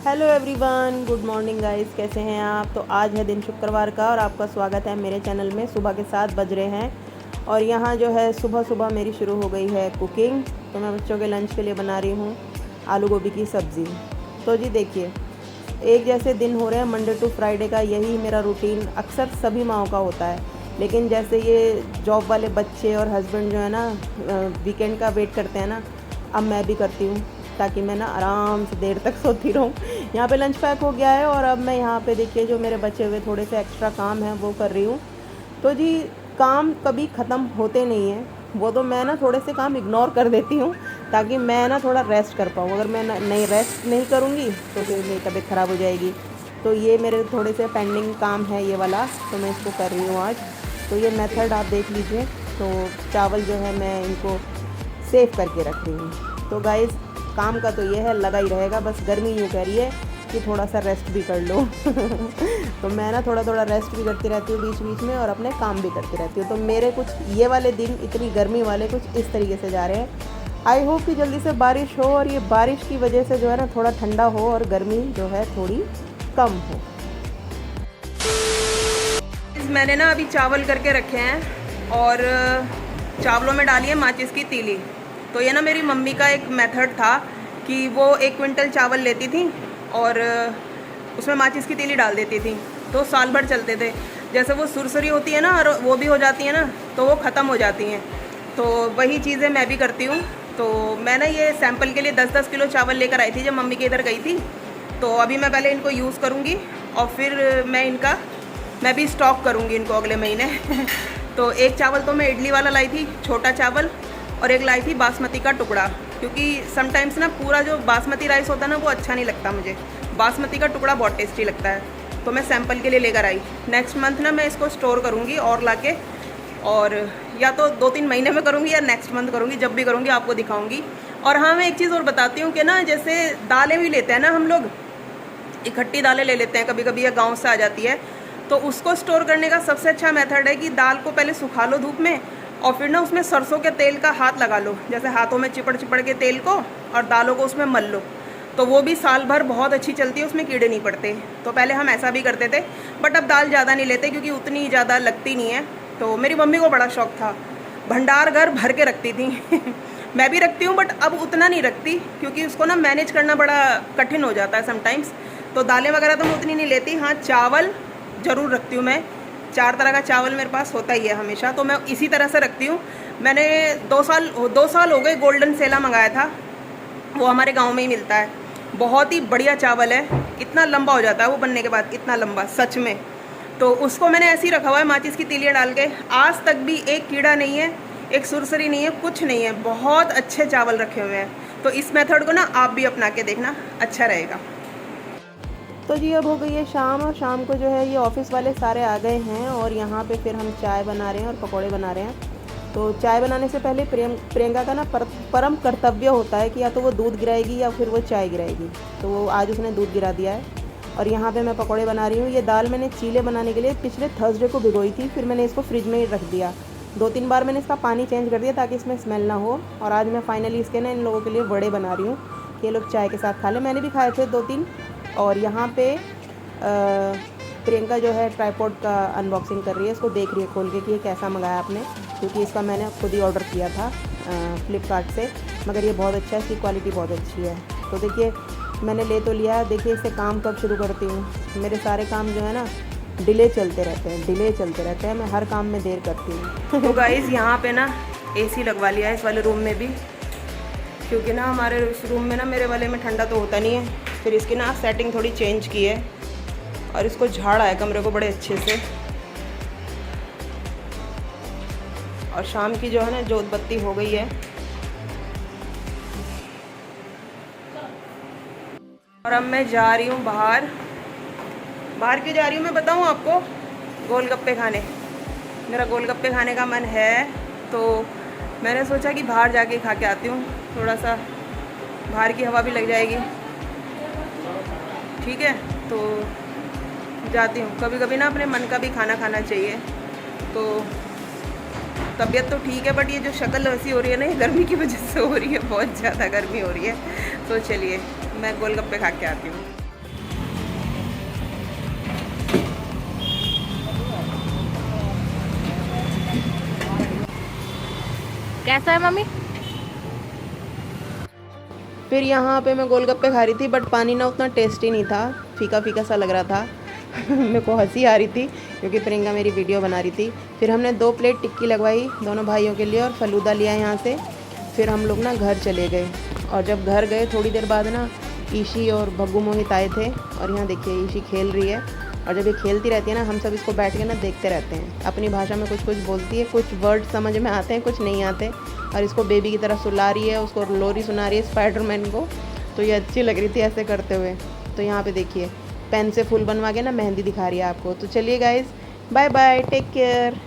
Hello everyone, good morning guys. कैसे हैं आप? तो आज है दिन शुक्रवार का और आपका स्वागत है मेरे चैनल में। सुबह के 7 बज रहे हैं और यहाँ जो है सुबह सुबह मेरी शुरू हो गई है कुकिंग। तो मैं बच्चों के लंच के लिए बना रही हूँ आलू गोभी की सब्ज़ी। तो जी देखिए, एक जैसे दिन हो रहे हैं, मंडे टू फ्राइडे का यही मेरा रूटीन अक्सर सभी माँओं का होता है। लेकिन जैसे ये जॉब वाले बच्चे और हस्बैंड जो है ना वीकेंड का वेट करते हैं ना, अब मैं भी करती हूँ ताकि मैं ना आराम से देर तक सोती रहूँ। यहाँ पे लंच पैक हो गया है और अब मैं यहाँ पे देखिए जो मेरे बचे हुए थोड़े से एक्स्ट्रा काम हैं वो कर रही हूँ। तो जी काम कभी ख़त्म होते नहीं हैं, वो तो मैं ना थोड़े से काम इग्नोर कर देती हूँ ताकि मैं ना थोड़ा रेस्ट कर पाऊँ। अगर मैं नहीं रेस्ट नहीं करूँगी तो फिर मेरी तबीयत ख़राब हो जाएगी। तो ये मेरे थोड़े से पेंडिंग काम है ये वाला, तो मैं इसको कर रही हूँ आज। तो ये मेथड आप देख लीजिए। तो चावल जो है मैं इनको सेव करके रख रही हूँ। तो गाइज़ काम का तो ये है, लगा ही रहेगा। बस गर्मी यूँ कह रही है कि थोड़ा सा रेस्ट भी कर लो। तो मैं ना थोड़ा थोड़ा रेस्ट भी करती रहती हूँ बीच बीच में और अपने काम भी करती रहती हूँ। तो मेरे कुछ ये वाले दिन इतनी गर्मी वाले कुछ इस तरीके से जा रहे हैं। आई होप कि जल्दी से बारिश हो और ये बारिश की वजह से जो है ना थोड़ा ठंडा हो और गर्मी जो है थोड़ी कम हो। मैंने ना अभी चावल करके रखे हैं और चावलों में डाली है माचिस की तीली। तो ये ना मेरी मम्मी का एक मेथड था कि वो 1 क्विंटल चावल लेती थी और उसमें माचिस की तीली डाल देती थी, तो साल भर चलते थे। जैसे वो सुरसुरी होती है ना और वो भी हो जाती है ना, तो वो ख़त्म हो जाती हैं। तो वही चीज़ें मैं भी करती हूँ। तो मैं ना ये सैंपल के लिए 10-10 किलो चावल लेकर आई थी जब मम्मी के इधर गई थी। तो अभी मैं पहले इनको यूज़ करूँगी और फिर मैं भी स्टॉक करूँगी इनको अगले महीने। तो एक चावल तो मैं इडली वाला लाई थी, छोटा चावल, और एक लाई थी बासमती का टुकड़ा। क्योंकि समटाइम्स ना पूरा जो बासमती राइस होता है ना वो अच्छा नहीं लगता मुझे, बासमती का टुकड़ा बहुत टेस्टी लगता है। तो मैं सैंपल के लिए लेकर आई। नेक्स्ट मंथ ना मैं इसको स्टोर करूँगी और लाके, और या तो 2-3 महीने में करूँगी या नेक्स्ट मंथ करूँगी, जब भी करूँगी आपको दिखाऊँगी। और हाँ, मैं एक चीज़ और बताती हूँ कि ना जैसे दालें भी लेते हैं ना हम लोग, इकट्ठी दालें ले लेते हैं कभी कभी, या गाँव से आ जाती है, तो उसको स्टोर करने का सबसे अच्छा मेथड है कि दाल को पहले सुखा लो धूप में और फिर ना उसमें सरसों के तेल का हाथ लगा लो, जैसे हाथों में चिपड़ चिपड़ के तेल को, और दालों को उसमें मल लो। तो वो भी साल भर बहुत अच्छी चलती है, उसमें कीड़े नहीं पड़ते। तो पहले हम ऐसा भी करते थे, बट अब दाल ज़्यादा नहीं लेते क्योंकि उतनी ज़्यादा लगती नहीं है। तो मेरी मम्मी को बड़ा शौक था, भंडार घर भर के रखती थी। मैं भी रखती हूँ बट अब उतना नहीं रखती क्योंकि उसको ना मैनेज करना बड़ा कठिन हो जाता है समटाइम्स। तो दालें वगैरह तो मैं उतनी नहीं लेती। हाँ, चावल ज़रूर रखती हूँ मैं। 4 तरह का चावल मेरे पास होता ही है हमेशा, तो मैं इसी तरह से रखती हूँ। मैंने 2 साल हो गए गोल्डन सेला मंगाया था, वो हमारे गांव में ही मिलता है। बहुत ही बढ़िया चावल है, इतना लंबा हो जाता है वो बनने के बाद, इतना लंबा सच में। तो उसको मैंने ऐसे ही रखा हुआ है माचिस की तीलियाँ डाल के। आज तक भी एक कीड़ा नहीं है, एक सुरसरी नहीं है, कुछ नहीं है। बहुत अच्छे चावल रखे हुए हैं। तो इस मेथड को ना आप भी अपना के देखना, अच्छा रहेगा। तो जी अब हो गई है शाम, और शाम को जो है ये ऑफिस वाले सारे आ गए हैं और यहाँ पे फिर हम चाय बना रहे हैं और पकौड़े बना रहे हैं। तो चाय बनाने से पहले प्रियंका का ना परम कर्तव्य होता है कि या तो वो दूध गिराएगी या फिर वो चाय गिराएगी। तो वो आज उसने दूध गिरा दिया है। और यहाँ पे मैं पकौड़े बना रही हूँ। ये दाल मैंने चीले बनाने के लिए पिछले थर्सडे को भिगोई थी, फिर मैंने इसको फ्रिज में ही रख दिया। 2-3 बार मैंने इसका पानी चेंज कर दिया ताकि इसमें स्मेल ना हो। और आज मैं फाइनली इसके ना इन लोगों के लिए वड़े बना रही हूँ कि ये लोग चाय के साथ खा लें। मैंने भी खाए थे 2-3। और यहाँ पे प्रियंका जो है ट्राईपॉड का अनबॉक्सिंग कर रही है, इसको देख रही है खोल के कि ये कैसा मंगाया आपने, क्योंकि इसका मैंने खुद ही ऑर्डर किया था फ्लिपकार्ट से, मगर ये बहुत अच्छा है, इसकी क्वालिटी बहुत अच्छी है। तो देखिए मैंने ले तो लिया। देखिए इससे काम कब शुरू करती हूँ। मेरे सारे काम जो है ना डिले चलते रहते हैं, मैं हर काम में देर करती हूँ। तो गाइस यहाँ पे ना AC लगवा लिया है इस वाले रूम में भी, क्योंकि ना हमारे इस रूम में ना मेरे वाले में ठंडा तो होता नहीं है। फिर इसकी ना सेटिंग थोड़ी चेंज की है और इसको झाड़ा है कमरे को बड़े अच्छे से। और शाम की जो है ना जोत बत्ती हो गई है। और अब मैं जा रही हूँ बाहर क्यों जा रही हूँ मैं बताऊँ आपको? गोलगप्पे खाने। मेरा गोलगप्पे खाने का मन है, तो मैंने सोचा कि बाहर जाके खा के आती हूँ, थोड़ा सा बाहर की हवा भी लग जाएगी। ठीक है, तो जाती हूँ। कभी कभी ना अपने मन का भी खाना खाना चाहिए। तो तबीयत तो ठीक है, बट ये जो शक्ल वैसी हो रही है ना, ये गर्मी की वजह से हो रही है, बहुत ज़्यादा गर्मी हो रही है। तो चलिए मैं गोलगप्पे खा के आती हूँ। कैसा है मम्मी? फिर यहाँ पे मैं गोलगप्पे खा रही थी, बट पानी ना उतना टेस्टी नहीं था, फीका फीका सा लग रहा था। मेरे को हंसी आ रही थी क्योंकि प्रियंका मेरी वीडियो बना रही थी। फिर हमने 2 प्लेट टिक्की लगवाई दोनों भाइयों के लिए और फलूदा लिया यहाँ से। फिर हम लोग ना घर चले गए, और जब घर गए थोड़ी देर बाद ना ईशी और भग्गू मोहित आए थे, और यहाँ देखिए ईशी खेल रही है। और जब ये खेलती रहती है ना, हम सब इसको बैठ के ना देखते रहते हैं। अपनी भाषा में कुछ कुछ बोलती है, कुछ वर्ड समझ में आते हैं, कुछ नहीं आते। और इसको बेबी की तरह सुला रही है, उसको लोरी सुना रही है स्पाइडरमैन को। तो ये अच्छी लग रही थी ऐसे करते हुए। तो यहाँ पे देखिए पेन से फूल बनवा के ना मेहंदी दिखा रही है आपको। तो चलिए guys, bye bye, take care.